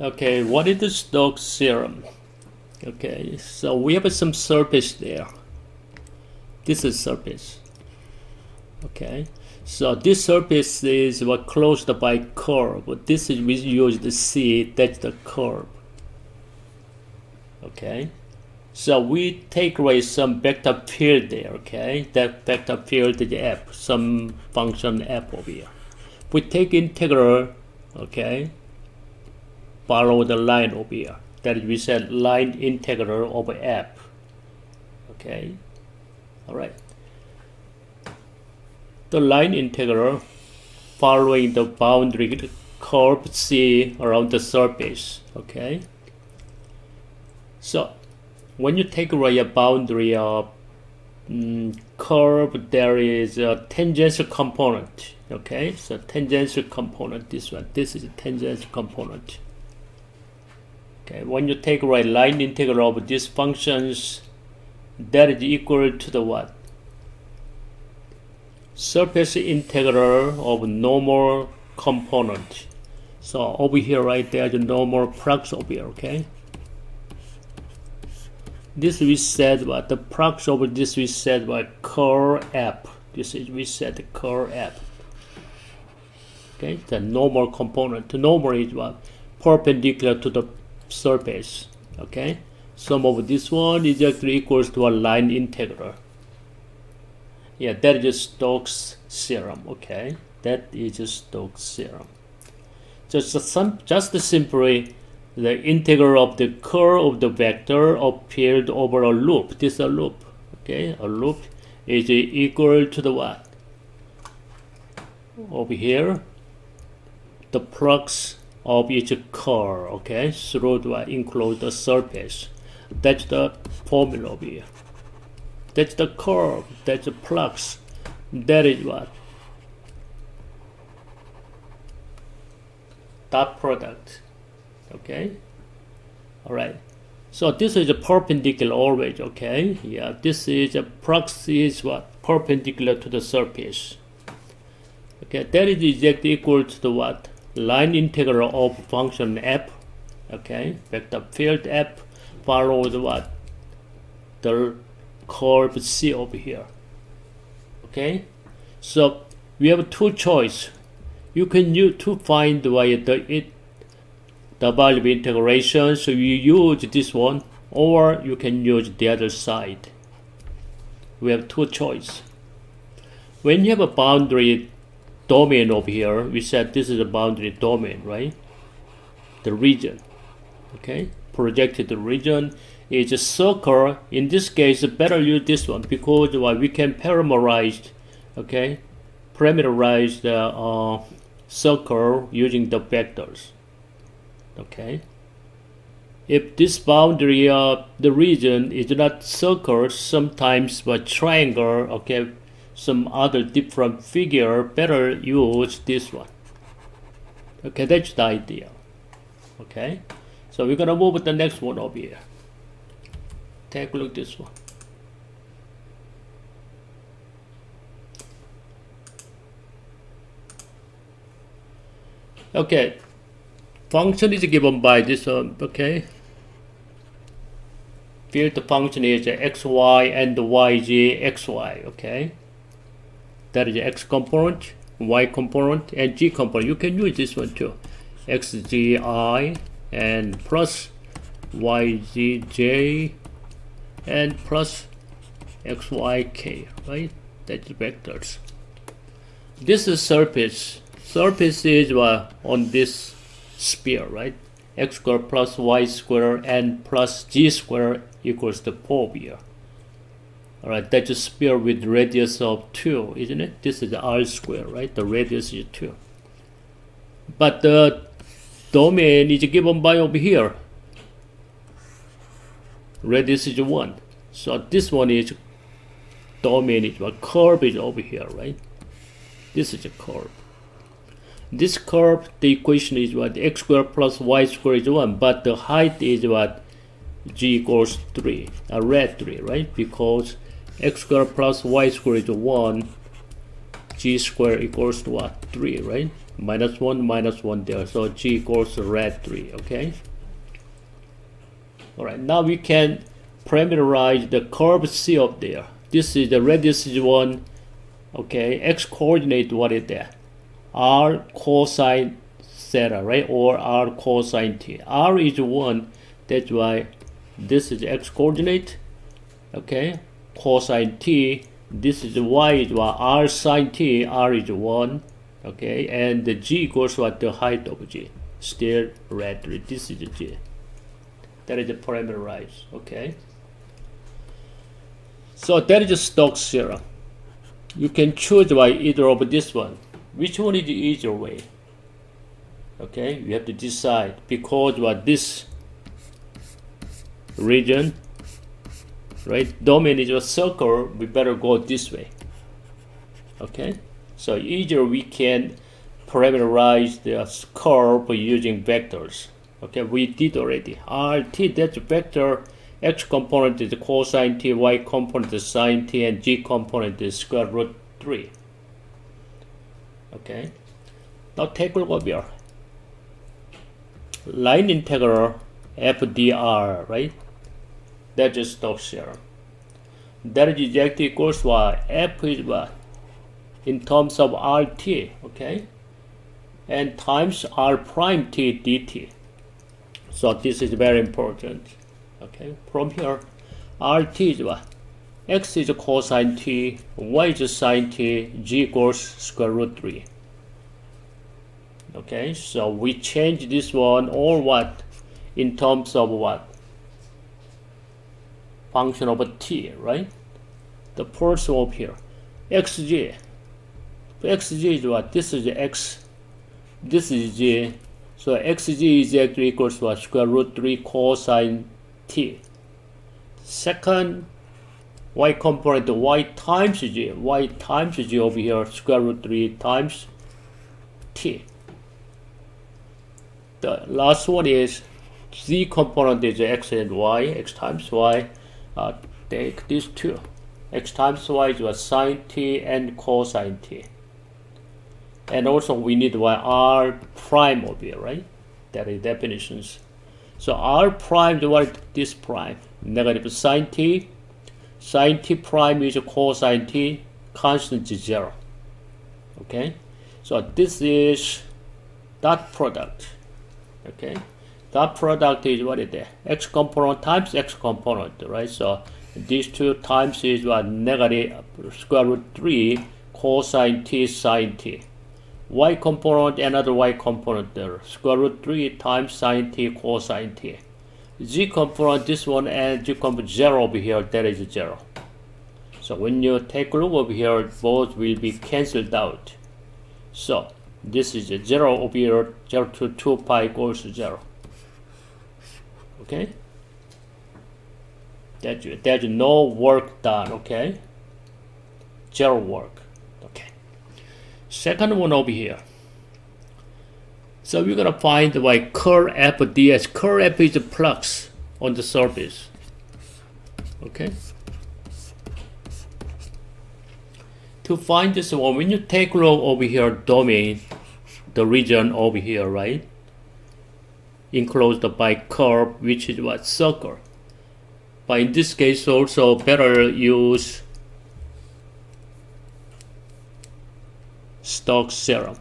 Okay, what is the Stokes theorem? Okay, so we have some surface there. This is surface. Okay, so this surface is closed by curve. This is we use the C. That's the curve. Okay, so we take away some vector field there. Okay, that vector field is f, some function f over here. We take integral. Okay, follow the line over here. That is, we said line integral over f. Okay, all right. The line integral following the boundary curve C around the surface. Okay. So when you take away a boundary of curve, there is a tangential component. Okay, so tangential component. This one. This is a tangential component. Okay, when you take away line integral of these functions, that is equal to the what? Surface integral of normal component. So over here, right there, the normal flux over here. Okay. This we said what the flux over this we said what curl f. This is we said the curl f. Okay, the normal component. The normal is what perpendicular to the surface. Okay, sum of this one is actually equals to a line integral. Yeah, that is Stokes theorem. Okay, that is Stokes theorem. Just simply the integral of the curl of the vector appeared over a loop. This is a loop. Okay, a loop is equal to the what? Over here, the flux of each curl. Okay, through the enclosed surface. That's the formula over here. That's the curve, that's the flux. That is what? Dot product. Okay? Alright. So this is a perpendicular always, okay? Yeah, this is a flux is what? Perpendicular to the surface. Okay, that is exactly equal to the what? Line integral of function f. Okay, vector field f follows what? The curve C over here. Okay, so we have two choices. You can use to find the value of integration. So you use this one, or you can use the other side. We have two choices. When you have a boundary domain over here, we said this is a boundary domain, right? The region. Okay, projected region is a circle. In this case, better use this one because we can parameterize, okay, parameterize the circle using the vectors. Okay, if this boundary the region is not circle, sometimes but triangle, okay, some other different figure, better use this one. Okay, that's the idea. Okay, so we're gonna move to the next one over here. Take a look at this one. Okay, function is given by this one. Okay, field function is xy and yg xy. Okay, that is x component, y component, and g component. You can use this one too, xgi and plus yzj and plus xyk, right? That's vectors. This is surface. Surface is on this sphere, right? X squared plus y squared and plus g squared equals to 4 here. Alright, that's a sphere with radius of 2, isn't it? This is r squared, right? The radius is 2. But the domain is given by over here. Radius is 1. So this one is domain is what? Curve is over here, right? This is a curve. This curve, the equation is what? X squared plus y squared is 1, but the height is what? G equals 3, a red 3, right? Because x squared plus y squared is 1, g squared equals to what? 3, right? minus 1 there. So G equals rad 3, okay? Alright, now we can parameterize the curve C up there. This is the radius is 1, okay? X coordinate, what is that? R cosine theta, right? Or R cosine t. R is 1, that's why this is X coordinate, okay? Cosine t, this is Y is what? R sine t, R is 1, okay? And the G equals what? The height of G. Still rad 3, this is G. That is the parameterized, okay? So that is the Stokes theorem. You can choose by either of this one. Which one is the easier way? Okay, you have to decide, because what this region, right, domain is a circle, we better go this way. Okay, so either we can parameterize the curve using vectors. Okay, we did already. RT, that's a vector. X component is cosine t, Y component is sine t, and G component is square root 3. Okay, now take a look over here. Line integral FDR, right? That's just Stokes theorem. That is exactly equals what? F is what? In terms of RT, okay? And times R prime t dt. So this is very important. Okay, from here, RT is what? X is cosine t, Y is sine t, G equals square root 3. Okay, so we change this one or what? In terms of what? Function of t, right? The first one up here, xg. Xg is what? This is x, this is g. So xg is actually equals to what? Square root 3 cosine t. Second y component, y times g. Y times g over here, square root 3 times t. The last one is z component is x and y, x times y. Take these two. X times y is what? Sine t and cosine t. And also we need what? R prime over here, right? That is definitions. So R prime is what? This prime. Negative sine t. Sine t prime is cosine t. Constant is 0. Okay? So this is dot product. Okay? Dot product is what is there? X component times X component, right? So these two times is what? Negative square root 3 cosine t sine t. Y component, another y component there. Square root 3 times sine t cosine t. Z component, this one, and G component 0 over here, that is 0. So when you take a look over here, both will be cancelled out. So this is 0 over here, 0 to 2 pi equals 0. Okay? There's no work done, okay? 0 work. Okay. Second one over here. So we're gonna find like curl F ds. Curl F is a flux on the surface. Okay. To find this one, when you take a look over here, domain, the region over here, right? Enclosed by curve, which is what? Circle. But in this case, also better use Stokes theorem.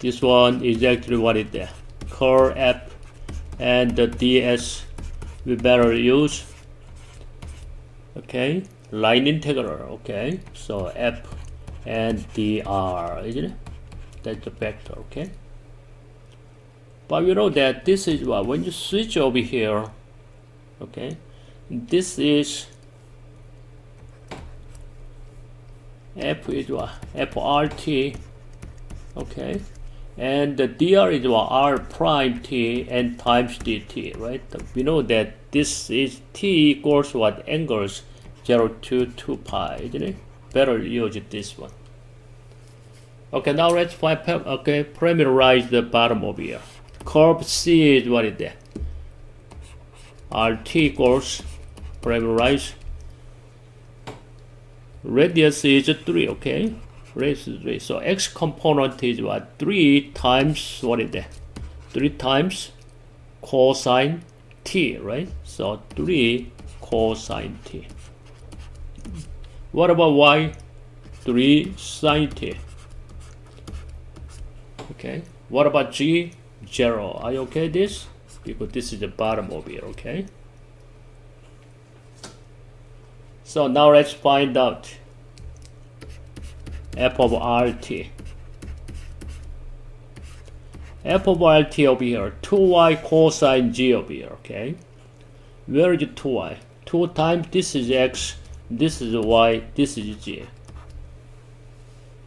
This one is actually what is there? Curl F and the ds we better use. Okay, line integral. Okay, so F and dr, isn't it? That's the vector. Okay, but you know that this is what, when you switch over here, okay, this is F is what? FRT. Okay, and the dr is what? R prime t and times dt, right? We know that this is t equals what? Angles 0 to 2 pi, isn't it? Better use this one. Okay, now let's find, okay, parameterize the bottom over here. Curve C is what is that? RT equals, parameterize, radius is 3, okay? raised to 3. So x component is what? 3 times, what is that? 3 times cosine t, right? So 3 cosine t. What about y? 3 sine t. Okay. What about g? 0. Are you okay this? Because this is the bottom over here, okay? So now let's find out f of rt. F of rt over here, 2y cosine g over here, okay? Where is 2y? 2 times, this is x, this is y, this is g.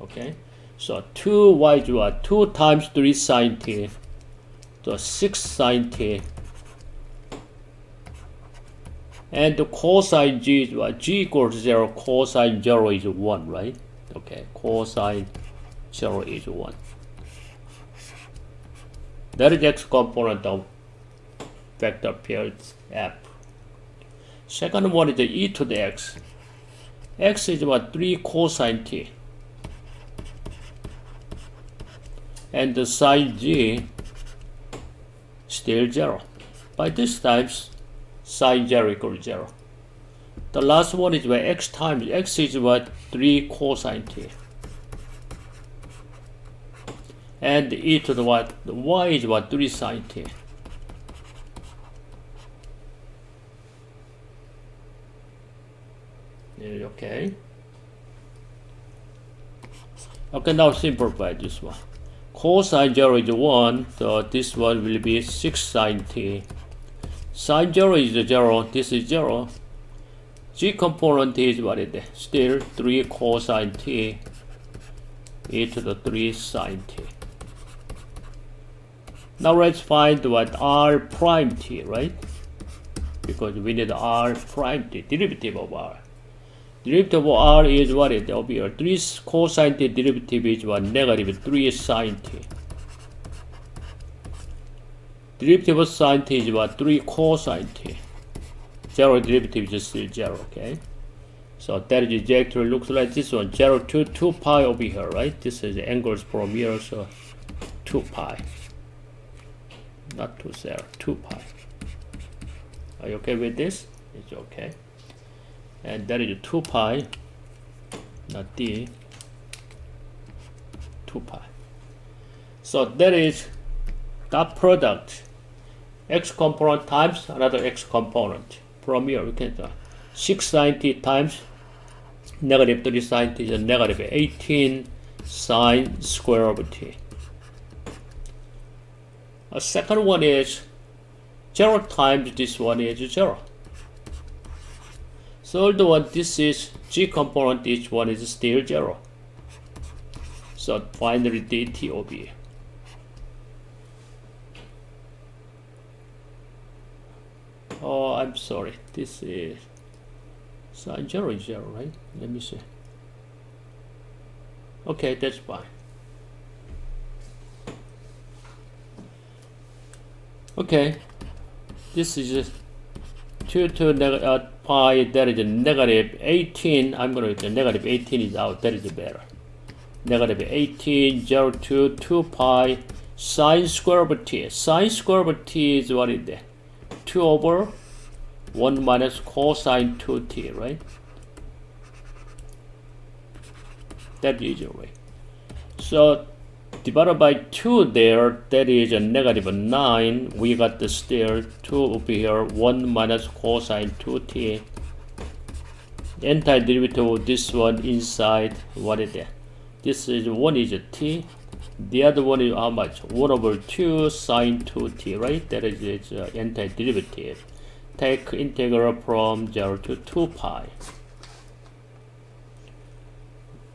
Okay? So 2y is what? 2 times 3 sine t, so 6 sine t. And the cosine g is what? G equals 0, cosine 0 is 1, right? Okay, cosine 0 is 1. That is x component of vector field f. Second one is the e to the x. X is what? 3 cosine t. And the sine g still 0. By this time, sine 0 equals 0. The last one is where x times x is what? 3 cosine t. And e to the what? The y is what? 3 sine t. Okay. Okay, now simplify this one. Cosine 0 is 1, so this one will be 6 sine t. Sine 0 is 0, this is 0. G component is what is it? Still 3 cosine t e to the 3 sine t. Now let's find what r prime t, right? Because we need r prime t, derivative of r. Derivative of r is what is it? Over here, 3 cosine t derivative is what? Negative 3 sine t. Derivative of sine t is what? 3 cosine t. 0 derivative is still 0, okay? So that is exactly looks like this one, 0 to 2 pi over here, right? This is the angles from here, so 2 pi. Not 2 0, 2 pi. Are you okay with this? It's okay. And that is 2 pi, not d, 2 pi. So that is dot product, x component times another x component. From here we can 6 sine t times negative 3 sine t is negative 18 sine square over t. A second one is 0 times this one is 0. So although this is g component, each one is still 0. So finally dt over here. Oh, I'm sorry. This is sine 0 is 0, right? Let me see. Okay, that's fine. Okay, this is 2 to pi, that is negative 18. I'm going to negative 18 is out, that is better. Negative 18, 0 to 2 pi sine square over t. Sine square over t is what is that? 2 over 1 minus cosine 2t, right? That is your way. So divided by 2 there, that is a negative 9. We got the still 2 over here, 1 minus cosine 2t. Antiderivative of this one inside, what is that? This is 1 is a t. The other one is how much? 1 over 2 sine 2t, right? That is its antiderivative. Take integral from 0 to 2 pi.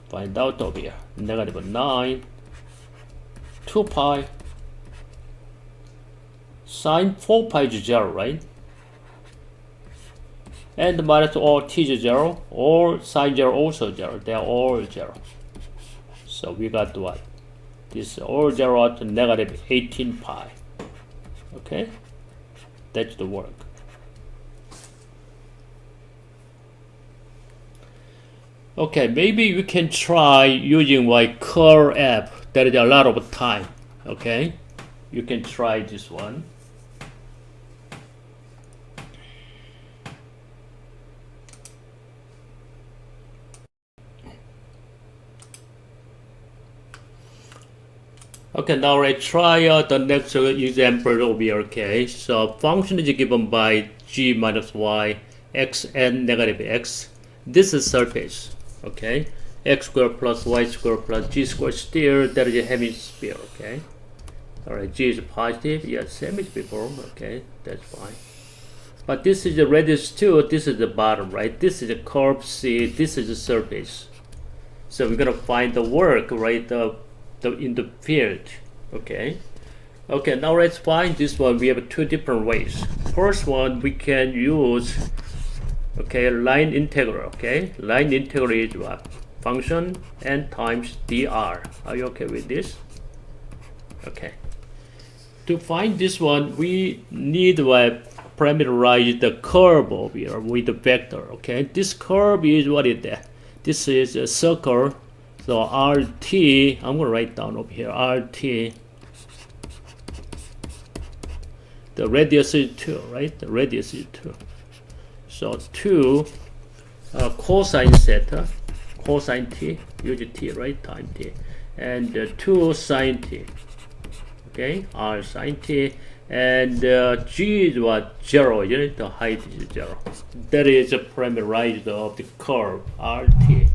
Find out over here. Negative 9. 2 pi sine 4 pi is 0, right? And minus all t is 0, or sine 0 also 0. They are all 0. So we got what? This all 0 out to negative 18 pi. Okay? That's the work. Okay, maybe we can try using like curl app. There is a lot of time. Okay, you can try this one. Okay, now let's try the next example over here. Okay, so function is given by g minus y, x and negative x. This is surface. Okay, x squared plus y squared plus g squared, still there is a hemisphere. Okay, all right, g is positive. Yes, same as before. Okay, that's fine. But this is the radius 2, this is the bottom, right? This is a curve C, this is the surface. So we're gonna find the work, right, in the field. Okay. Okay, now let's find this one. We have two different ways. First one, we can use, okay, line integral. Okay, line integral is what? Function n times dr. Are you okay with this? Okay. To find this one, we need to parameterize the curve over here with the vector. Okay, this curve is what is that? This is a circle. So RT, I'm gonna write down over here, RT. The radius is 2, right? The radius is 2. So 2 cosine theta, cosine t, use t, right? Time t. And 2 sine t. Okay, r sine t. And g is what? 0, you know, the height is 0. That is a parameterized of the curve, RT.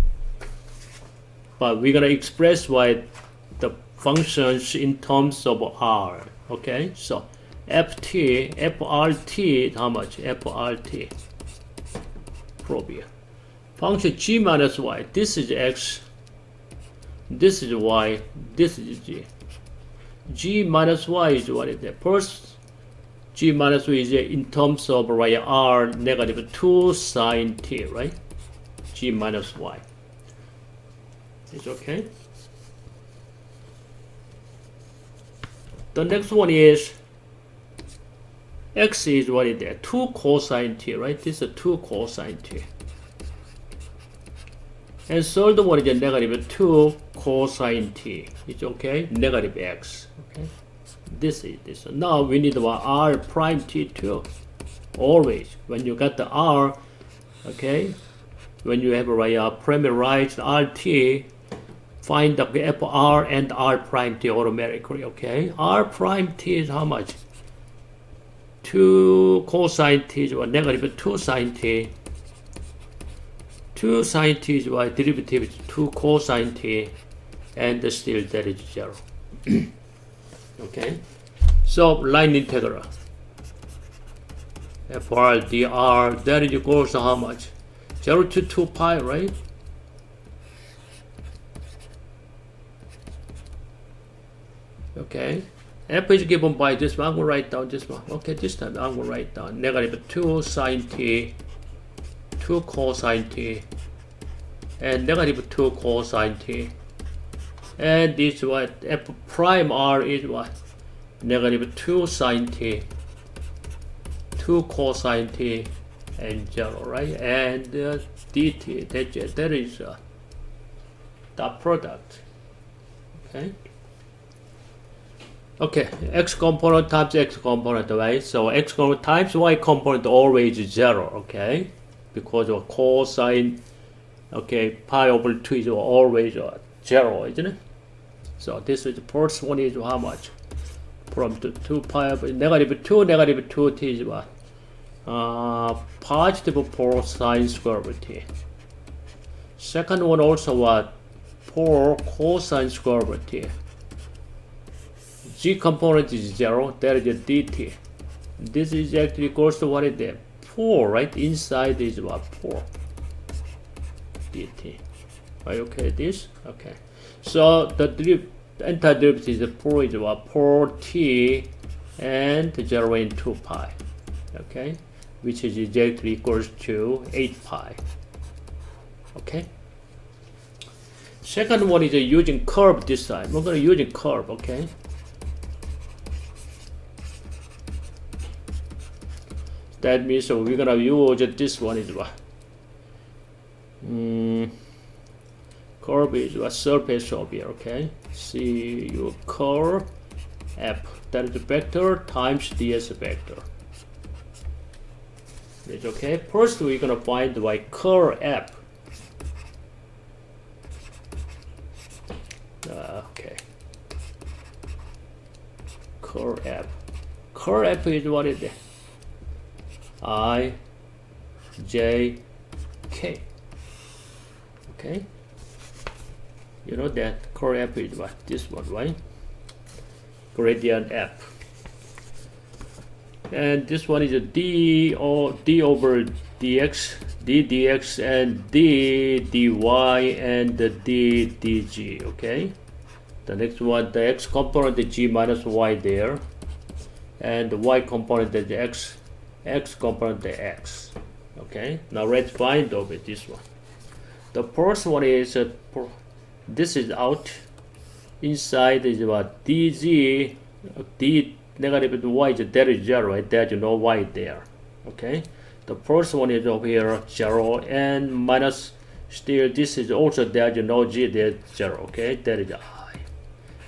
But we're gonna express what the functions in terms of r. Okay, so FRT is how much? FRT. Probia. Function g minus y. This is x. This is y. This is g. G minus y is what is that? First, g minus y is in terms of right, r negative 2 sine t, right? G minus y. It's okay. The next one is x is what is that? 2 cosine t, right? This is 2 cosine t. And third one is a negative 2 cosine t. It's okay? Negative x. Okay? This is this. Now we need r prime t too. Always. When you got the r, okay? When you have a parameterized rt, find the fr and r prime t automatically, okay? R prime t is how much? 2 cosine t is what? Negative 2 sine t. 2 sine t is what? Derivative is 2 cosine t, and still that is 0. Okay? So, line integral. FR dr, that is equals to how much? 0 to 2 pi, right? Okay. F is given by this one. I'm going to write down this one. Okay, this time I'm going to write down negative 2 sine t, 2 cosine t, and negative 2 cosine t. And this what? F prime r is what? Negative 2 sine t, 2 cosine t, and 0, right? And dt, that is dot product. Okay. Okay, x component times x component, right? So x component times y component always 0, okay? Because of cosine, okay, pi over 2 is always 0, isn't it? So this is the first one is how much? From 2 pi over negative 2 t is what? Positive 4 sine square over t. Second one also what? 4 cosine square over t. G component is 0, there is a dt. This is actually equals to what is that? 4, right? Inside is what? 4 dt. Are you okay with this? Okay. So the antiderivative is 4 is what? 4t and 0 and 2 pi. Okay? Which is exactly equals to 8 pi. Okay? Second one is using curve this time. We're going to use a curve, okay? That means we're gonna use this one is what? Curve is a surface over here, okay? See your curve f, that is a vector times ds vector. It's okay. First we're gonna find the curve f. Okay. Curve f. Curve f is what is it? I, J, K. Okay. You know that curve f is what? This one, right? Gradient f. And this one is a d over dx, d dx, and d dy, and the d dg. Okay. The next one, the x component is g minus y there, and the y component is x, x component is x. Okay. Now let's find over this one. The first one is this is out. Inside is what? dg, d negative y is there is 0, right? There's no y there. Okay. The first one is over here 0, and minus still this is also there's no g, there's 0. Okay, that is I.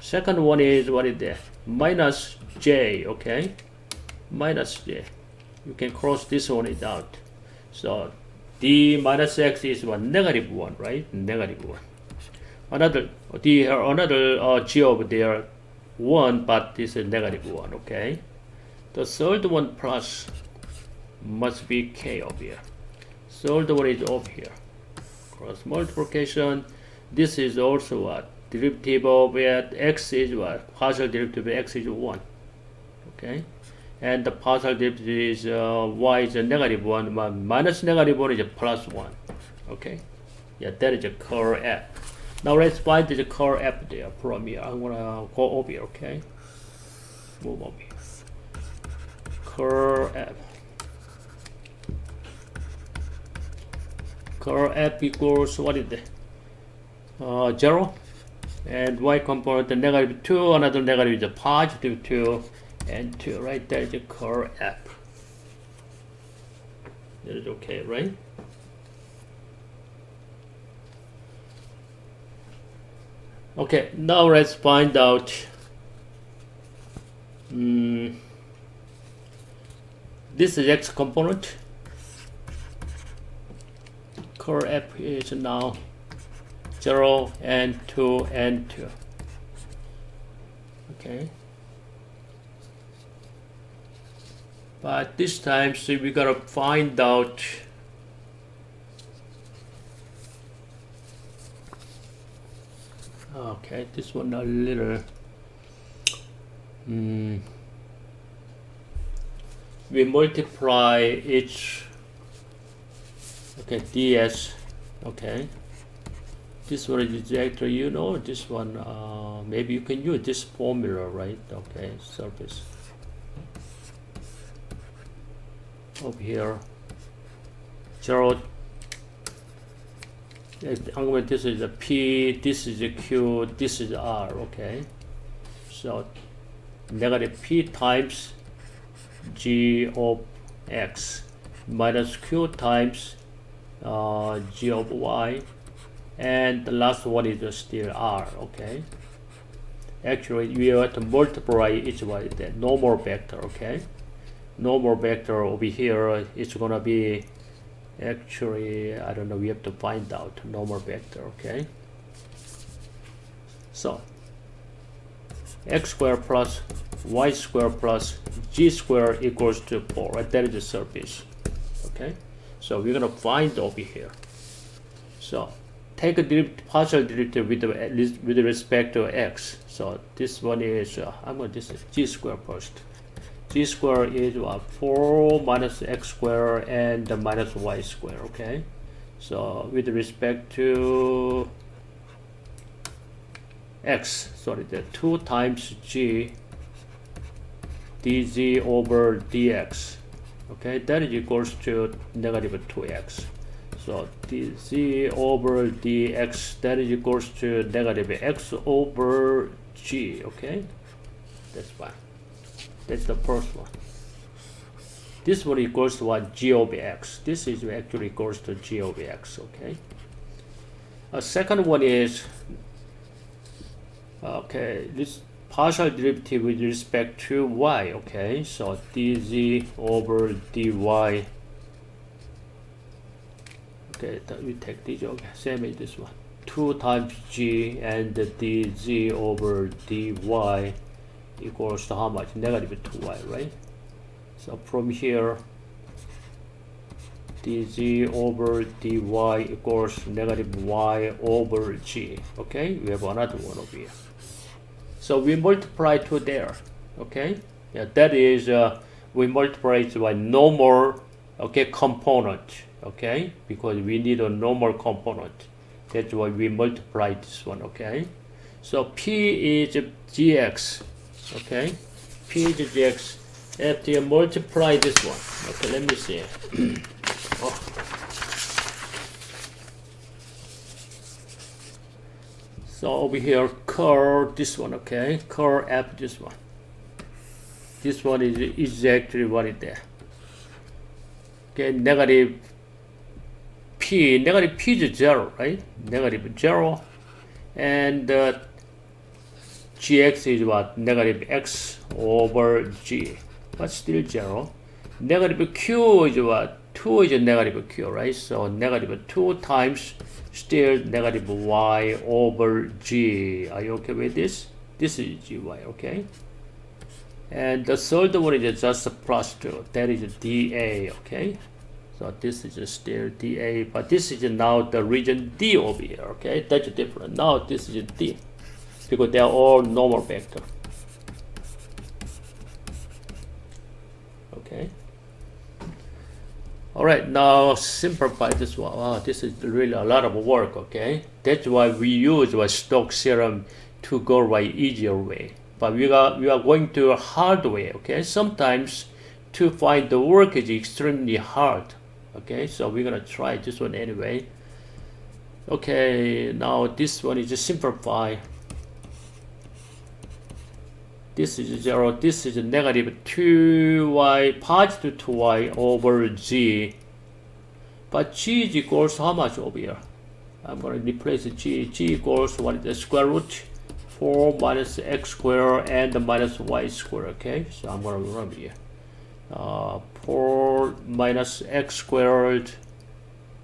Second one is what is there? Minus j. Okay, minus j. You can cross this one it out. So d minus x is what? Negative 1, right? Negative 1. Another g over there 1, but this is negative 1. Okay. The third one plus must be k over here. Third one is over here. Cross multiplication. This is also what? Derivative of x is what? Partial derivative of x is 1. Okay. And the partial derivative is y is a negative 1, but minus negative 1 is a plus 1. Okay. Yeah, that is a curve f. Now let's find the curve f there from here. I'm gonna go over here, okay? Move over here. Curve f. Curve f equals what is it? 0. And y component the negative 2, another negative is a positive 2, and 2, right? That is the curve f. That is okay, right? Okay, now let's find out this is x component. Curve f is now 0 and 2 and 2. Okay. But this time, so we gotta find out okay, this one a little we multiply each, okay, ds, okay, this one is actually, you know, this one maybe you can use this formula, right? Okay, surface over here 0. This is a P, this is a Q, this is R, okay? So negative P times G of X minus Q times G of Y, and the last one is still R, okay? Actually, we have to multiply each one, the normal vector, okay? Normal vector over here is gonna be, actually, I don't know, we have to find out normal vector, okay? So, x squared plus y squared plus g squared equals to 4, right? That is the surface, okay? So, we're going to find over here. So, take a partial derivative with respect to x. So, this one is, I'm going to this is g squared first. G squared is what? 4 minus x squared and minus y squared, okay? So with respect to x, sorry, the 2 times g dz over dx, okay? That is equals to negative 2x. So dz over dx, that is equals to negative x over g, okay? That's fine. That's the first one. This one equals to what? G over x. This is actually equals to g over x, okay? A second one is, okay, this partial derivative with respect to y, okay, so dz over dy, okay, we take this, okay, same as this one, 2 times g and dz over dy equals to how much? Negative 2y, right? So from here, dz over dy equals negative y over g, okay? We have another one over here. So we multiply to there, okay? Yeah, that is, we multiply it by normal, okay, component, okay? Because we need a normal component. That's why we multiply this one, okay? So P is gx, okay? P is gx. After you multiply this one, okay, let me see. Oh. So over here, curl this one, okay? Curl F this one. This one is exactly what is there. Okay, negative P is 0, right? Negative 0. And gx is what? Negative x over g. But still 0. Negative q is what? 2 is a negative q, right? So negative 2 times still negative y over g. Are you okay with this? This is gy, okay? And the third one is just a plus 2. That is dA, okay? So this is still dA, but this is now the region D over here, okay? That's different. Now this is D, because they are all normal vector. Okay. All right, now simplify this one. Wow, this is really a lot of work, okay? That's why we use the Stokes theorem to go right easier way. But we are going to a hard way, okay? Sometimes to find the work is extremely hard, okay? So we're gonna try this one anyway. Okay, now this one is just simplify. This is 0, this is negative 2y, positive 2y over g. But g is equals how much over here? I'm going to replace g. G equals what is the square root? 4 minus x squared and minus y squared, okay? So I'm going to run here. 4 minus x squared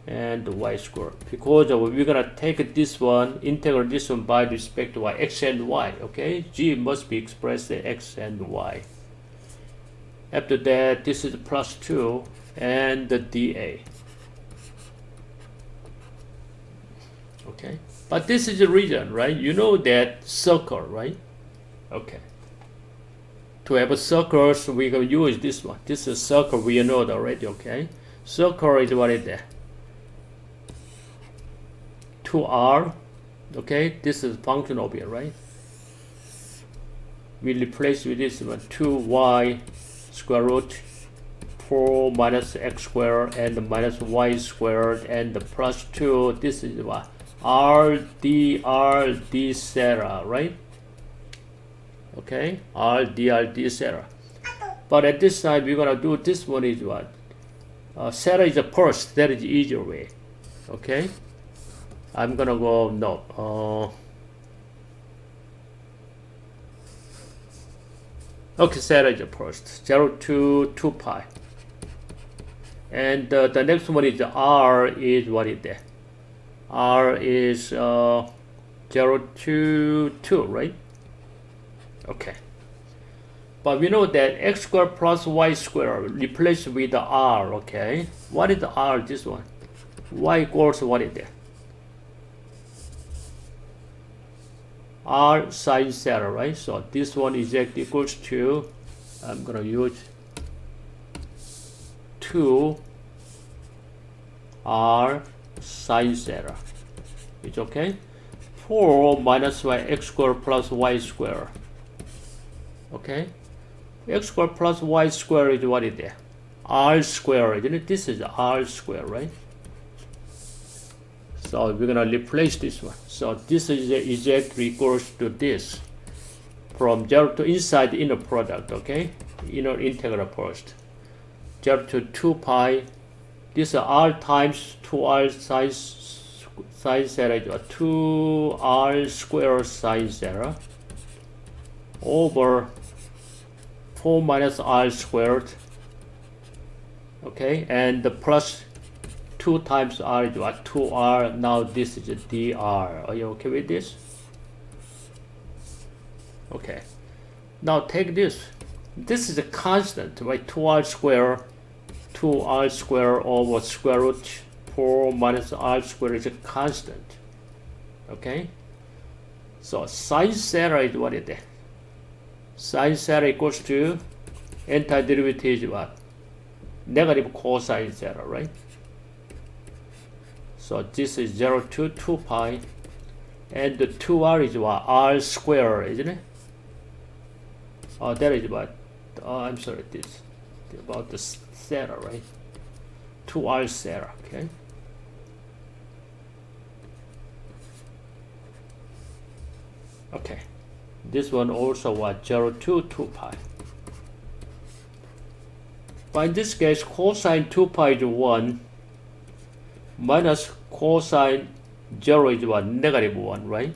and y squared. Because we're going to take this one, integrate this one by respect to y, x and y, okay? G must be expressed as x and y. After that, this is plus 2 and the dA. Okay? But this is the region, right? You know that circle, right? Okay. To have a circle, so we're going to use this one. This is a circle, we know it already, okay? Circle is what is there? 2r, okay, this is function over here, right? We replace with this one, 2y square root 4 minus x squared and minus y squared and the plus 2, this is what? r d theta, right? Okay, r d theta. But at this time, we're going to do this one is what? Theta is the first, that is the easier way, okay? I'm gonna go, no, okay, theta is the first, 0 to 2 pi. And the next one is r is what is there? R is 0 to 2, right? Okay. But we know that x squared plus y squared replaced with the r, okay? What is the r, this one? Y equals what is there? R sine theta, right? So this one is equals to, I'm gonna use 2 R sine theta. It's okay? 4 minus y x squared plus y squared. Okay? X squared plus y squared is what is there? R squared, isn't it? This is R squared, right? So we're gonna replace this one. So this is exactly equals to this. From 0 to inside the inner product, okay? Inner integral first. 0 to 2 pi. This is r times 2r sine sine theta is 2r squared sine theta over 4 minus r squared, okay, and the plus 2 times r is 2r. Now this is dr. Are you okay with this? Okay. Now take this. This is a constant, right? 2r squared over square root 4 minus r squared is a constant. Okay? So sine theta is what is that? Sine theta equals to antiderivative is what? Negative cosine theta, right? So this is 0 to 2 pi. And the 2r is what? R squared, isn't it? Oh, that is what? I'm sorry, this about the theta, right? 2r theta, okay? Okay. This one also what? 0 to 2 pi. But in this case, cosine 2 pi is 1 minus cosine 0 is what? Negative 1, right?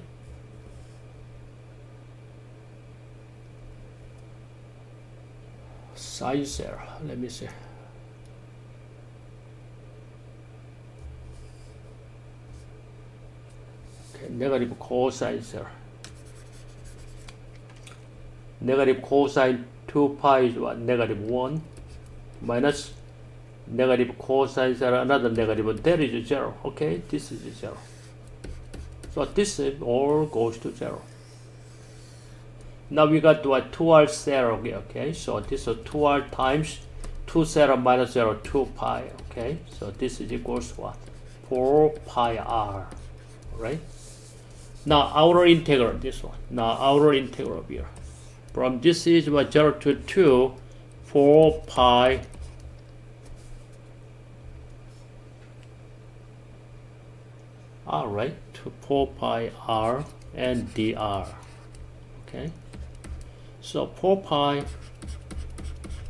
Sine theta, let me see. Okay, negative cosine theta. Negative cosine 2 pi is what? Negative 1 minus negative cosine theta, another negative 1. That is 0. Okay, this is 0. So this all goes to 0. Now we got what? 2r theta, okay? So this is 2r times 2 theta minus 0, 2 pi, okay? So this is equals to what? 4 pi r, right? Now outer integral, this one. Now outer integral here. From this is what? 0 to 2, 4 pi r, right? To 4 pi r and dr, okay? So 4 pi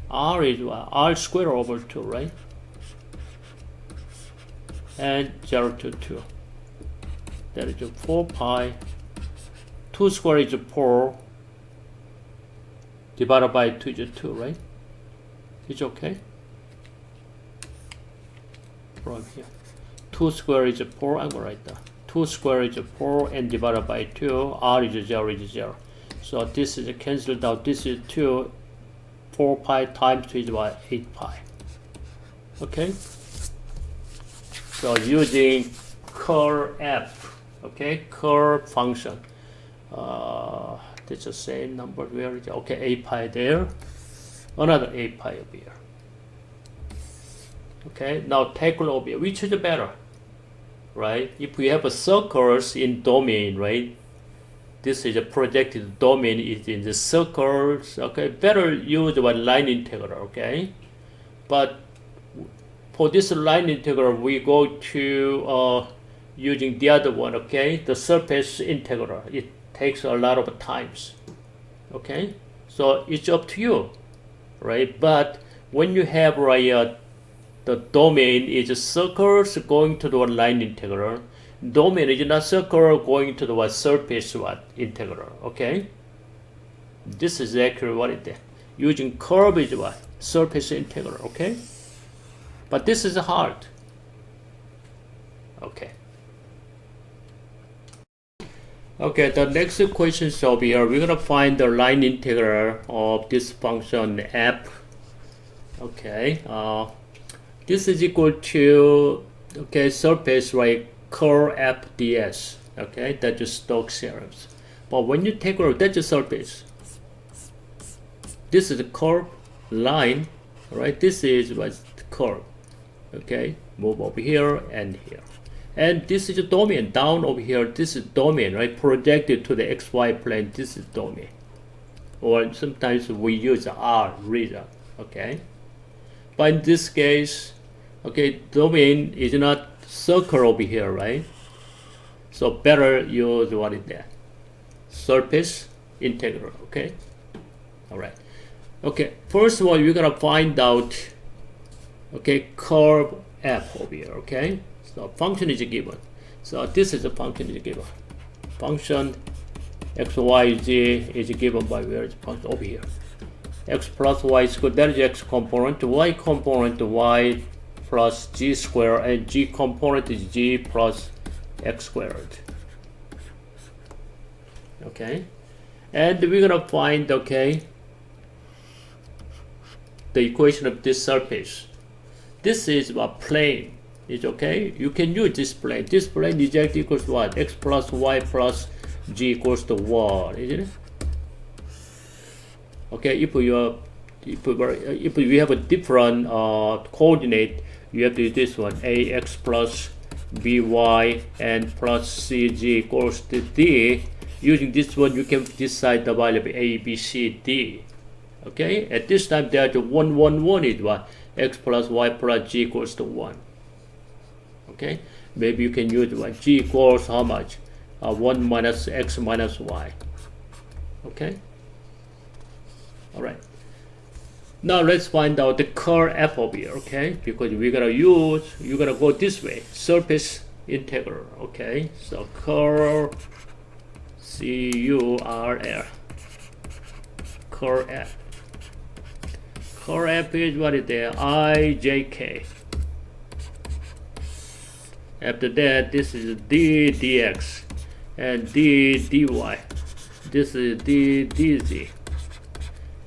r is what? R squared over 2, right? And 0 to 2. That is 4 pi. 2 squared is 4. Divided by 2 is 2, right? It's okay? From here. 2 squared is 4. I'm going to write that. 2 squared is 4 and divided by 2. R is 0 is 0. So this is cancelled out. This is 2. 4 pi times 2 is what? 8 pi. Okay? So using curl f, okay? Curl function. It's the same number. Where is it? Okay, 8 pi there. Another 8 pi over here. Okay, now take a look here. Which is better? Right? If we have a circles in domain, right? This is a projected domain is in the circles. Okay, better use what? Line integral, okay? But for this line integral, we go to using the other one, okay? The surface integral. It takes a lot of times, okay? So it's up to you, right? But when you have the domain is circles going to the line integral, domain is not circle going to the surface integral, okay? This is actually what it is. Using curve is what? Surface integral, okay? But this is hard. Okay. Okay, the next question is over here. We're gonna find the line integral of this function f. Okay, this is equal to, okay, surface, right, curl f ds. Okay, that's just Stokes theorem. But when you take a look, that's a surface. This is the curve line, right? This is what's the curve. Okay, move over here and here. And this is a domain down over here. This is domain, right? Projected to the xy plane. This is domain. Or sometimes we use R region. Okay. But in this case, okay, domain is not circle over here, right? So better use what is that? Surface integral. Okay. All right. Okay. First of all, we're gonna find out. Okay, curve f over here. Okay. So function is given. So this is a function is given. Function x, y, z is given by where is function over here. X plus y squared, that is x component, y component y plus g squared, and g component is g plus x squared. Okay, and we're gonna find, okay, the equation of this surface. This is a plane. It's okay. You can use this plane. This plane is x equals what? X plus y plus g equals to 1, isn't it? Okay, if we have a different coordinate, you have to use this one, ax plus by and plus cg equals to d. Using this one, you can decide the value of a, b, c, d. Okay, at this time, there's 1, 1, 1 is what? X plus y plus g equals to 1. Okay, maybe you can use what? G equals how much? 1 minus x minus y. Okay, all right. Now let's find out the curl f over here, okay? Because you're gonna go this way, surface integral, okay? So curl C-U-R-L, curl f. Curl f is what is there? I, J, K. After that, this is d dx and d dy. This is d dz.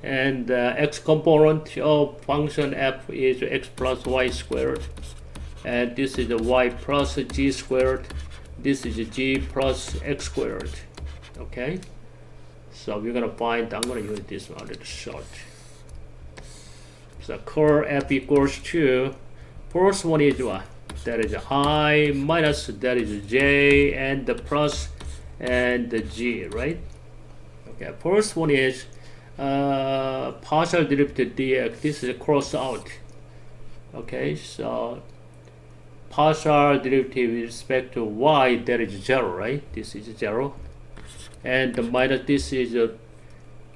And the x component of function f is x plus y squared. And this is y plus g squared. This is g plus x squared. Okay? So we're gonna find, I'm gonna use this one a little short. So curl f equals to, first one is what? That is I minus, that is j, and the plus, and the g, right? Okay, first one is partial derivative dx. This is cross out. Okay, so partial derivative with respect to y, that is 0, right? This is 0. And the minus, this is a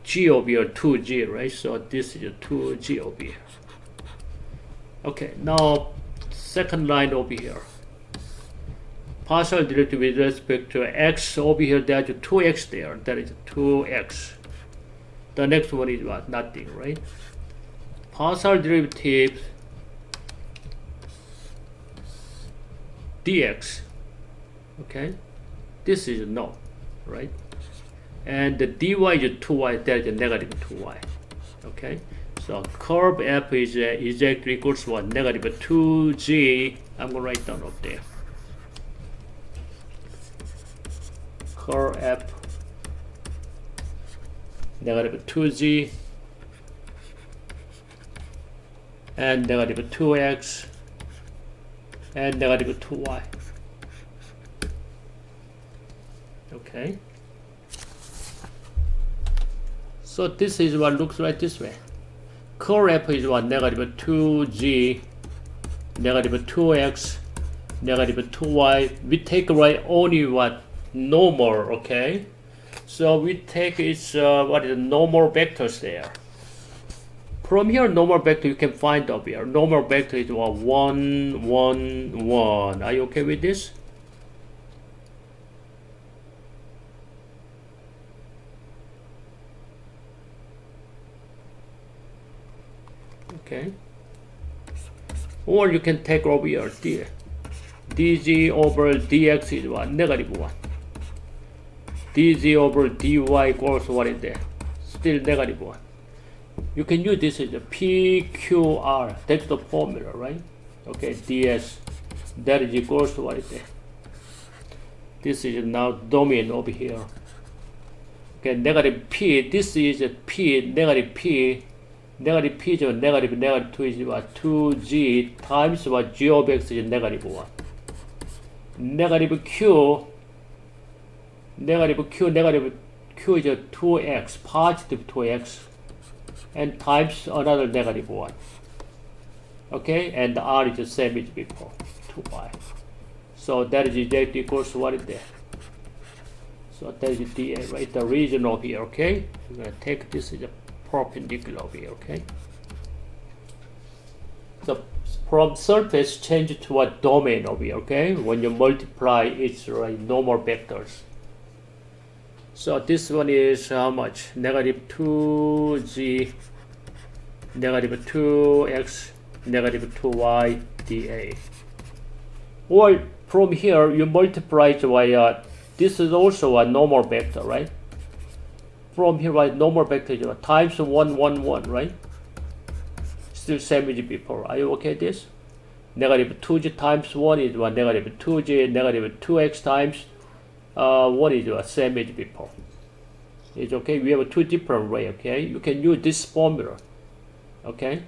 g over here, 2g, right? So this is a 2g over here. Okay, now second line over here. Partial derivative with respect to x over here, there's 2x there. That is 2x. The next one is what? Nothing, right? Partial derivative dx. Okay, this is no, right? And the dy is 2y, that is negative 2y. Okay, so curve f is exactly equals to what? Negative 2g. I'm gonna write down up there. Curve f negative 2g and negative 2x and negative 2y. Okay, so this is what looks like this way. Curl f is what? Negative 2g, negative 2x, negative 2y. We take right only what? Normal, okay? So we take its what is the normal vectors there. From here, normal vector you can find up here. Normal vector is what? 1, 1, 1. Are you okay with this? Okay. Or you can take over here dg over dx is what? Negative 1. dz over dy equals what is there? Still negative 1. You can use this as a PQR. That's the formula, right? Okay, ds. That is equals to what is there? This is now domain over here. Okay, negative p. This is a p, negative p. Negative p is negative, negative 2 is what? 2g times what? G of x is negative 1. Negative q. Negative q is a 2x, positive 2x, and times another negative 1. Okay, and the r is the same as before, 2y. So that is exactly equals to what is there. So that is the right, the region over here. Okay, we're gonna take this as a perpendicular over here. Okay. So from surface change to a domain over here, okay? When you multiply, it's like normal vectors. So this one is how much? Negative 2g, negative 2x, negative 2y dA. Or from here, you multiply it by, this is also a normal vector, right? From here, right, normal vector is times 1, 1, 1, right? Still same as before. Are you okay with this? Negative 2g times 1 is negative 2g, negative 2x times 1 is same as before. It's okay. We have two different ways, okay? You can use this formula, okay?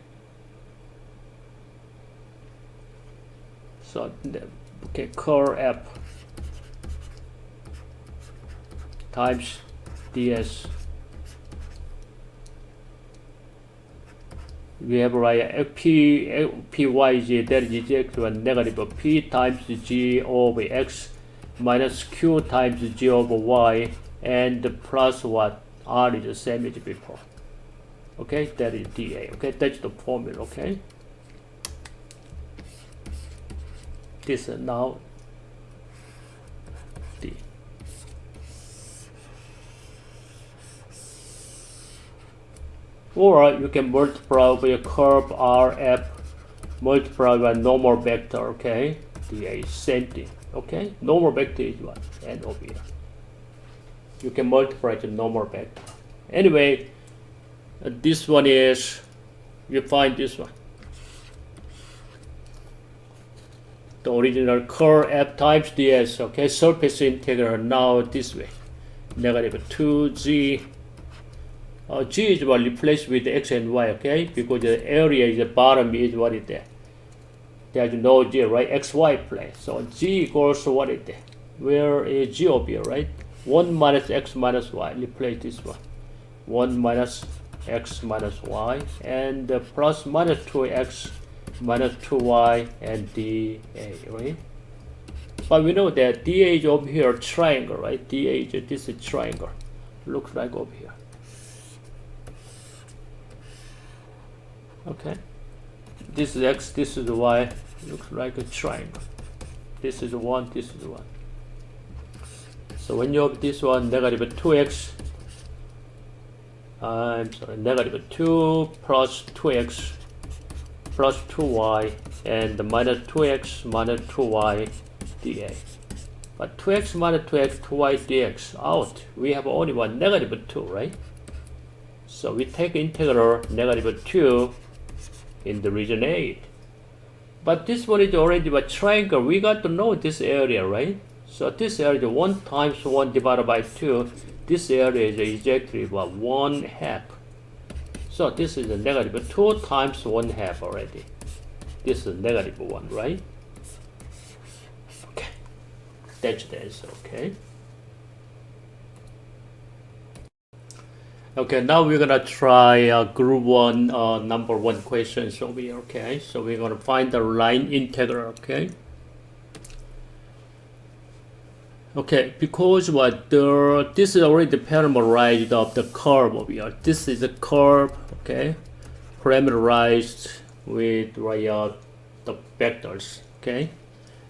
So, okay, curl F times ds. We have like pyg, that is equal to a negative p times g over x minus q times g over y, and plus what? R is the same as before. Okay, that is dA. Okay, that's the formula. Okay, this is now d. Or you can multiply by a curve RF, multiply by normal vector, okay? dA, same thing, okay? Normal vector is what? And over here. You can multiply the normal vector. Anyway, this one is, you find this one. The original curve F times ds, okay? Surface integral now this way. Negative 2g. G is what replaced with x and y, okay? Because the area is the bottom is what is there. There's no g, right? xy plane. So g equals what is there? Where is g over here, right? 1 minus x minus y. Replace this one. 1 minus x minus y. And plus minus 2x minus 2y and dA, right? But we know that dA is over here, triangle, right? dA is this is triangle. Looks like over here. Okay, this is x, this is y, looks like a triangle. This is 1, this is 1. So when you have this one, negative 2x, negative 2 plus 2x plus 2y, and minus 2x minus 2y dA. But 2x minus 2x, 2y dx out. We have only one, negative 2, right? So we take integral negative 2 in the region 8. But this one is already a triangle. We got to know this area, right? So this area 1 times 1 divided by 2. This area is exactly what? 1/2. So this is a negative 2 times 1/2 already. This is negative 1, right? Okay. That's the answer, okay? Okay, now we're gonna try group 1, number 1 questions over here, okay? So we're gonna find the line integral, okay? Okay, because what this is already parameterized of the curve over here. This is a curve, okay? Parameterized with the vectors, okay?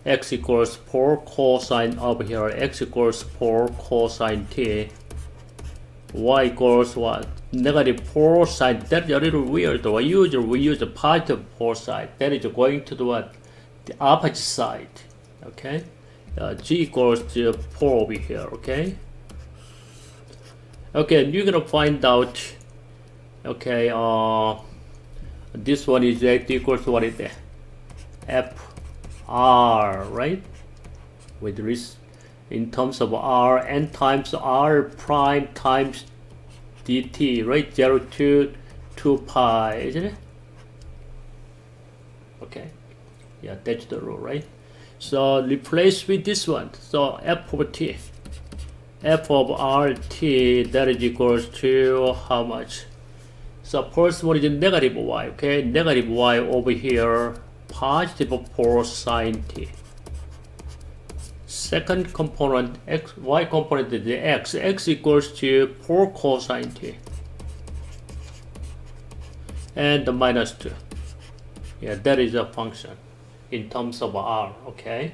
X equals 4 cosine over here, x equals 4 cosine t. Y equals what? Negative 4 sine. That's a little weird. Usually we use the positive 4 side. That is going to the what? The opposite side. Okay. G equals to 4 over here. Okay. Okay. You're gonna find out. Okay. This one is equals to what is that? F R, right? With this. In terms of R, n times R prime times dt, right? 0 to 2 pi, isn't it? Okay. Yeah, that's the rule, right? So replace with this one. So f of t. F of RT, that is equals to how much? So first one is negative y, okay? Negative y over here, positive 4 sine t. Second component, x, y component is the x. X equals to 4 cosine t. And the minus 2. Yeah, that is a function in terms of r, okay?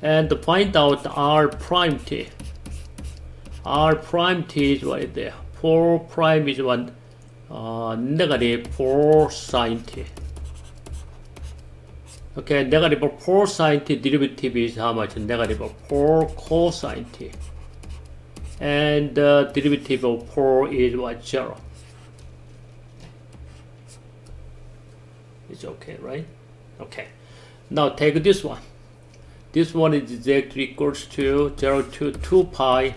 And to find out r prime t. R prime t is right there. 4 prime is what? Negative 4 sine t. Okay, negative 4 sine t derivative is how much? Negative 4 cosine t. And the derivative of 4 is what? 0. It's okay, right? Okay. Now take this one. This one is exactly equals to 0 to 2 pi.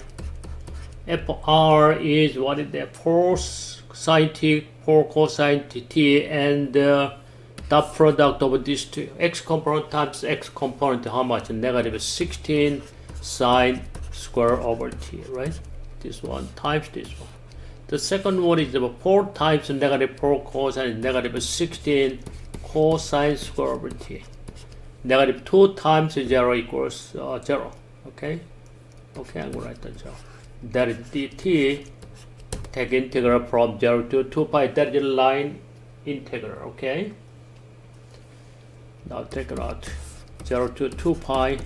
FR is what is that? 4 sine t, 4 cosine t, and dot product of these two. X component times X component, how much? Negative 16 sine square over t, right? This one times this one. The second one is 4 times negative 4 cosine, negative 16 cosine square over t. Negative 2 times 0 equals 0. Okay? Okay, I'm going to write that 0. That is dt. Take integral from 0 to 2 pi. That is line integral. Okay? Now take it out. 0 to 2 pi.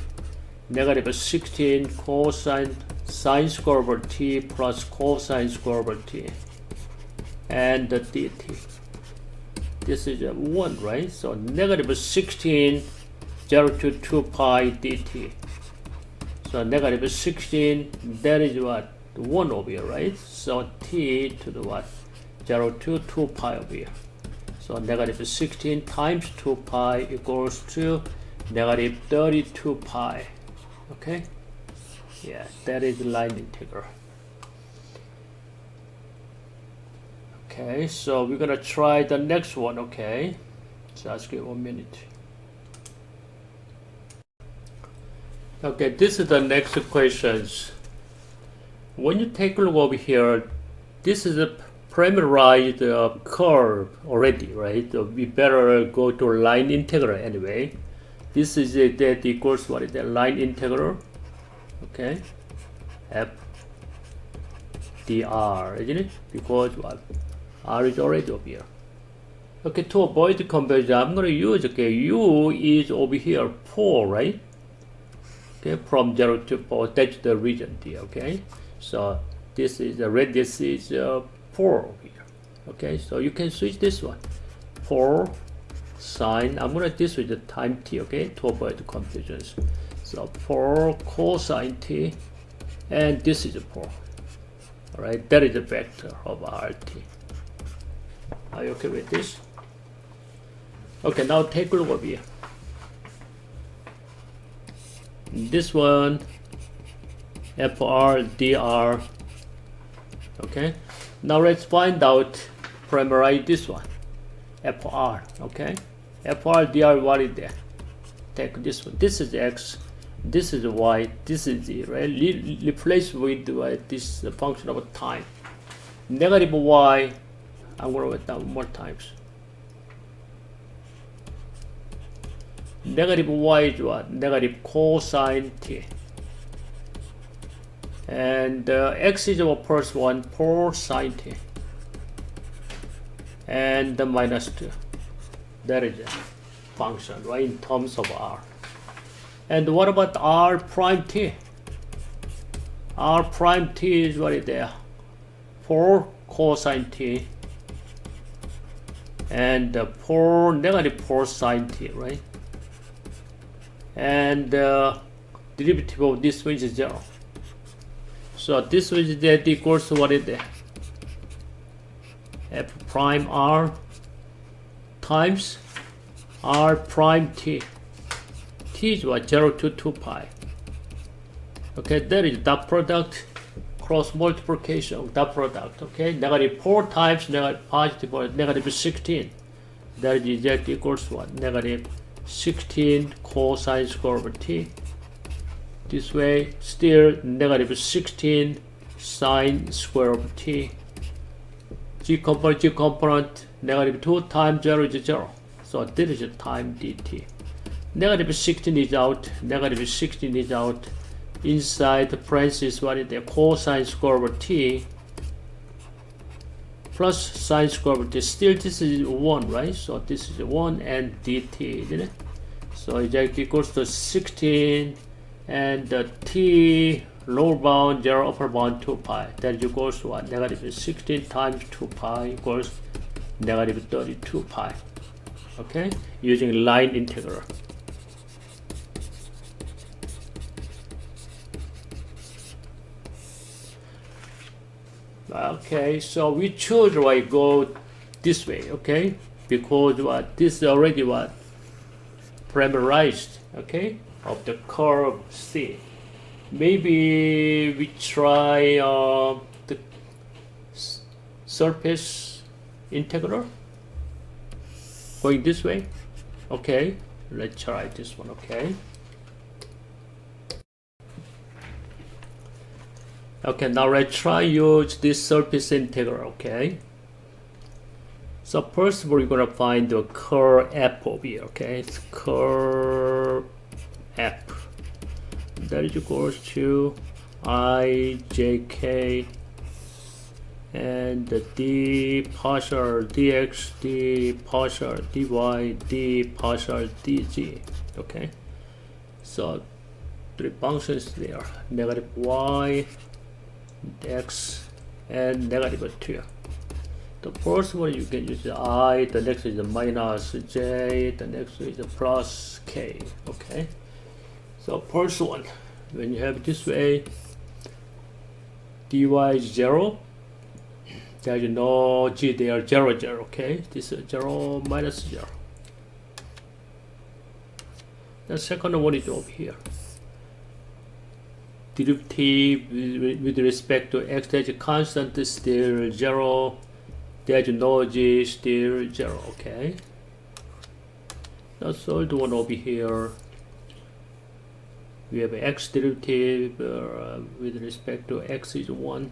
Negative 16 cosine sine square over t plus cosine square over t. And the dt. This is a 1, right? So negative 16 0 to 2 pi dt. So negative 16, that is what? 1 over here, right? So t to the what? 0 to 2 pi over here. So negative 16 times 2 pi equals to negative 32 pi. Okay? Yeah, that is line integral. Okay, so we're gonna try the next one, okay? Just give 1 minute. Okay, this is the next questions. When you take a look over here, this is a parameterized curve already, right? So we better go to line integral anyway. This is that equals what is that? Line integral, okay? F dr, isn't it? Because what? R is already over here. Okay, to avoid the conversion, I'm going to use, okay, U is over here, 4, right? Okay, from 0 to 4, that's the region D, okay? So this is the radius is 4 over here, okay? So you can switch this one, 4 sine, I'm going to this with the time t, okay, to avoid the confusions. So 4 cosine t, and this is 4, all right? That is the vector of RT. Are you okay with this? Okay, now take a look over here. This one, FR, DR. Okay, now let's find out, parameterize this one, FR. Okay, FR, DR, what is there? Take this one. This is X, this is Y, this is Z, right? Replace with this function of time. Negative Y, I'm going to write down more times. Negative y is what? Negative cosine t. And x is our first one, 4 sine t. And the minus 2. That is a function, right, in terms of r. And what about r prime t? R prime t is what is there? 4 cosine t. And 4 negative 4 sine t, right? And derivative of this one is 0. So this one is that equals to what is there? F prime r times r prime t. T is what? 0 to 2 pi. Okay, that is dot product, cross multiplication of dot product. Okay, negative 4 times negative positive or negative 16. That is exactly equals to what? Negative 16 cosine square over t. This way, still negative 16 sine square over t. G component, negative 2 times 0 is 0. So this is a time dt. Negative 16 is out, negative 16 is out. Inside the parentheses, what is the cosine square over t plus sine square over t. Still this is 1, right? So this is 1 and dt, isn't it? So it equals to 16 and the t lower bound 0, upper bound 2 pi. That equals to what? Negative 16 times 2 pi equals negative 32 pi. Okay? Using line integral. Okay, so we choose right go this way, okay? Because what this is already what parameterized, okay, of the curve C. Maybe we try the surface integral going this way. Okay, let's try this one. Okay. Okay, now let's try use this surface integral. Okay. So first we're gonna find the curve f over here. Okay, it's curve f. That is equals to I j k and the d partial dx, d partial dy, d partial dg. Okay. So three functions there: negative y, x, and negative 2. The first one you can use I, the next is the minus j, the next is the plus k. Okay. So first one, when you have it this way, dy is 0. There is no g there, 0, 0. Okay. This is 0 minus 0. The second one is over here. Derivative with respect to x, there is a constant still 0. There is no g, still 0. Okay. The third one over here. We have x derivative with respect to x is 1.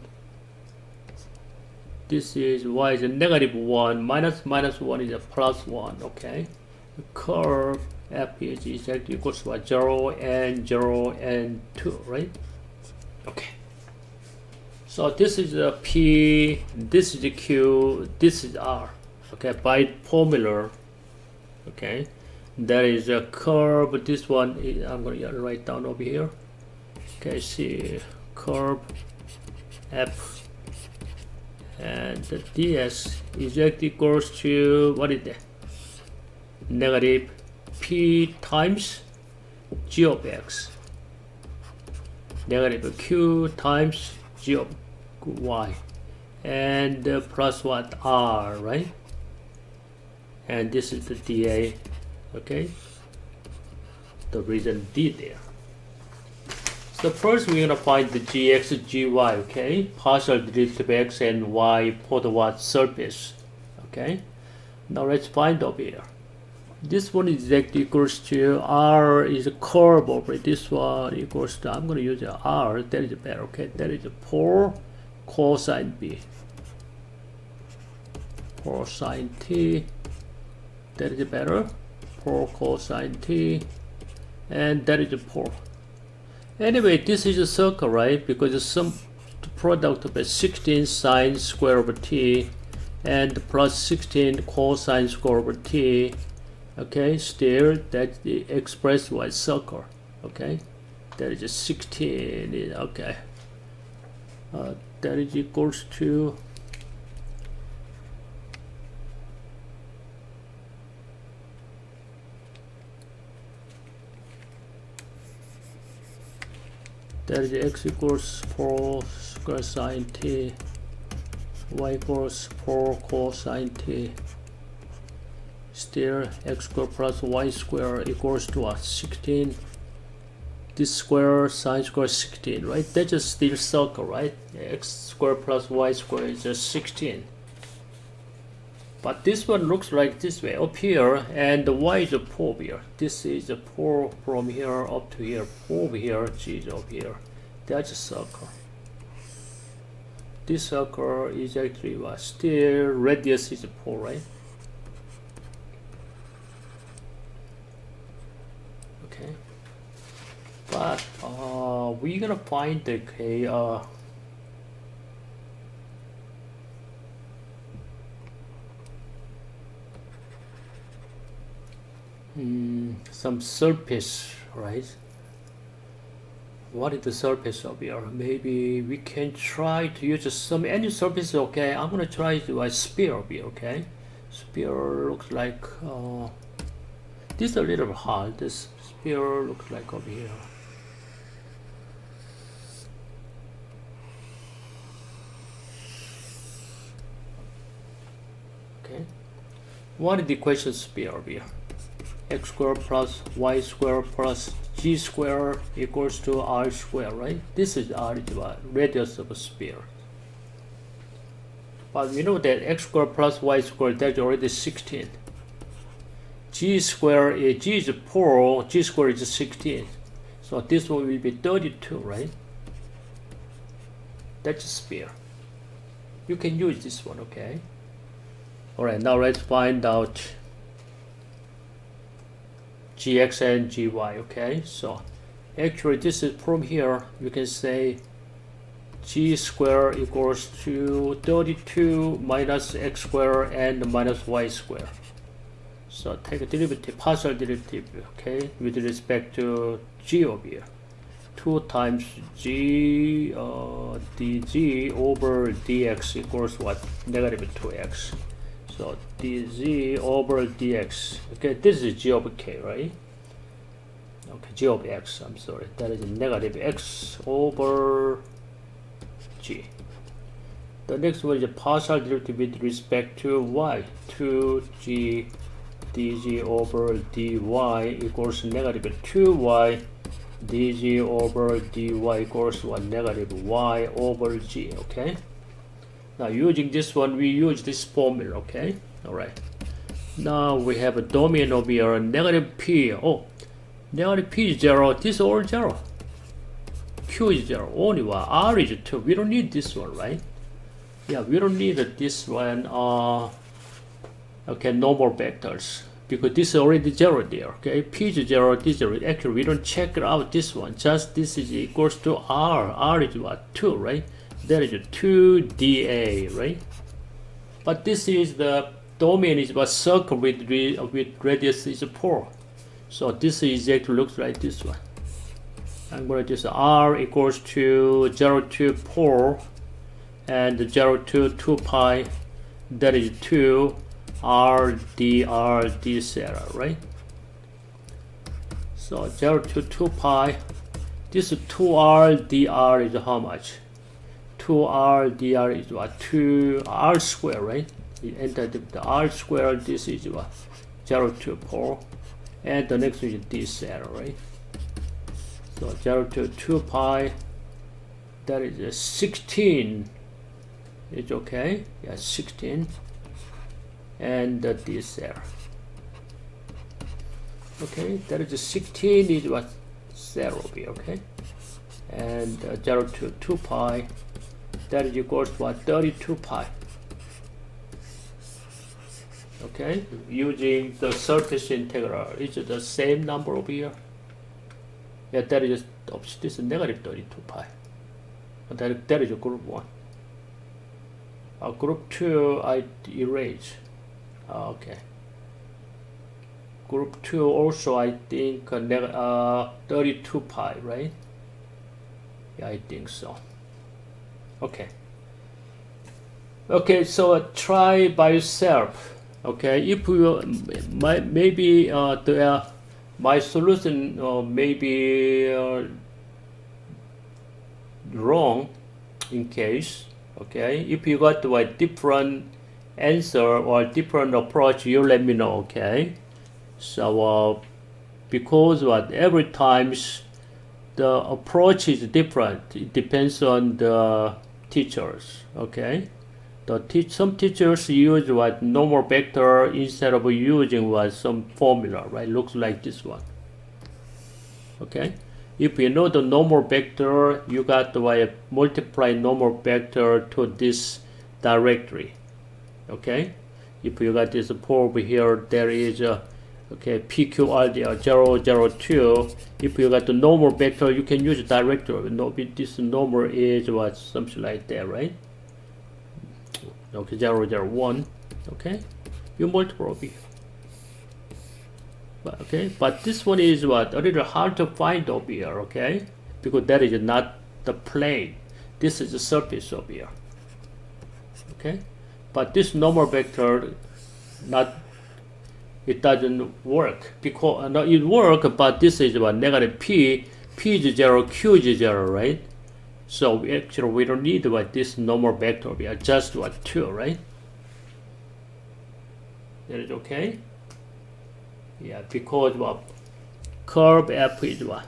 This is y is a negative 1, minus 1 is a plus 1. Okay. The curve f is exactly equals to 0 and 0 and 2, right? Okay. So this is a P, this is a Q, this is R. Okay, by formula. Okay, there is a curve. This one is, I'm going to write down over here. Okay, see curve F, and the ds is equals to what is that? Negative P times G of X. Negative Q times G of Y, and plus what? R, right? And this is the dA. Okay, the reason D there. So first we're gonna find the gx, gy. Okay, partial derivative x and y for the what? Surface. Okay, now let's find over here. This one is exactly equals to R is a curve over this one equals to, I'm going to use R, that is better. Okay, that is 4 cosine B, 4 sine T, that is better, 4 cosine T, and that is 4. Anyway, this is a circle, right? Because it's some product of 16 sine square over T and plus 16 cosine square over T. Okay, still that's the expressed y circle. Okay, that is 16. Okay, that is equals to that is x equals 4 square sine t, y equals 4 cosine t. Still x squared plus y squared equals to what? 16. This square sine square 16, right? That's just still circle, right? X squared plus y squared is just 16. But this one looks like this way up here, and the y is a 4 here. This is a 4 from here up to here. 4 over here, g is up here. That's a circle. This circle is actually what? Still radius is 4, right? Okay, but we're gonna find the some surface, right? What is the surface of here? Maybe we can try to use any surface. Okay, I'm gonna try to a sphere here. Okay, sphere looks like this is a little hard. This sphere looks like over here. Okay, what is the equation sphere over here? X squared plus y squared plus g squared equals to r squared, right? This is r, radius of a sphere. But we know that x squared plus y squared, that's already 16. G squared is, g is 4, g squared is 16. So this one will be 32, right? That's a sphere. You can use this one, okay? Alright, now let's find out gx and gy, okay? So actually this is from here, you can say g squared equals to 32 minus x squared and minus y squared. So take a derivative, partial derivative, okay, with respect to g over here. 2 times g dg over dx equals what? Negative 2x. So dz over dx. Okay, this is g over k, right? Okay, g over x, I'm sorry. That is negative x over g. The next one is a partial derivative with respect to y. 2g dg over dy equals negative 2y dg over dy equals what? Negative y over g, okay? Now using this one, we use this formula, okay? Alright. Now we have a domain over here, negative p. Oh, negative p is 0, this is all 0. Q is 0, only one. R is 2. We don't need this one, right? Yeah, we don't need this one. Okay, no more vectors. Because this is already 0 there, okay? P is 0, this is 0. Actually, we don't check it out this one. Just this is equals to R. R is what? 2, right? That is 2dA, right? But this is the domain is what circle with radius is 4. So this is exactly looks like this one. I'm going to just R equals to 0 to 4 and 0 to 2 pi. That is 2 R dr d theta, right? So 0 to 2 pi. This 2R dr is how much? 2R dr is what? 2R square, right? You enter the R square, this is what? 0 to 4. And the next is d theta, right? So 0 to 2 pi, that is 16. It's okay? Yeah, 16. And d theta. Okay, that is 16 is what? 0 will be, okay? And 0 to 2 pi, that is equals to what? 32 pi. Okay, using the surface integral, is it the same number over here? Yeah, that is this is negative 32 pi. That is a group 1. Group 2 I erase. Okay. Group 2 also I think 32 pi, right? Yeah, I think so. Okay. Okay, so try by yourself. Okay, if you maybe my solution may be wrong in case. Okay, if you got a different answer or different approach, you let me know. Okay, so because every times the approach is different, it depends on the teachers. Okay, some teachers use normal vector instead of using some formula, right? Looks like this one. Okay, if you know the normal vector, you got to multiply normal vector to this directory. Okay, if you got this 4 over here, there is okay, PQRDR 0, 0, 2. If you got the normal vector, you can use directory. No, this normal is something like that, right? Okay, 0, 0, 1. Okay, you multiply over here. But Okay, but this one is what a little hard to find over here, okay, because that is not the plane. This is the surface over here. Okay, but this normal vector, not, it doesn't work because no, it works, but this is what negative p is 0, q is 0, right? So actually we don't need what this normal vector. We are just what 2, right? That is okay. Yeah, because what curve f is what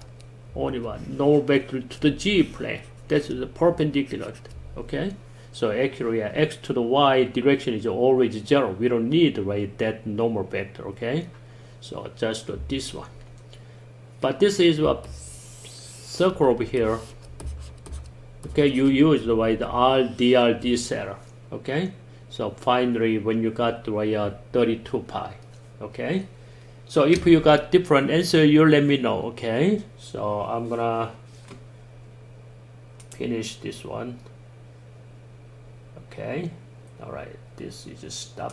only one normal vector to the g plane. That's the perpendicular. Okay. So actually, x to the y direction is always 0. We don't need right that normal vector. Okay. So just this one. But this is what circle over here. Okay, you use the right r dr d set. Okay. So finally, when you got the right 32 pi. Okay. So if you got different answer, you let me know, okay? So I'm gonna finish this one. Okay, all right, this is just stop.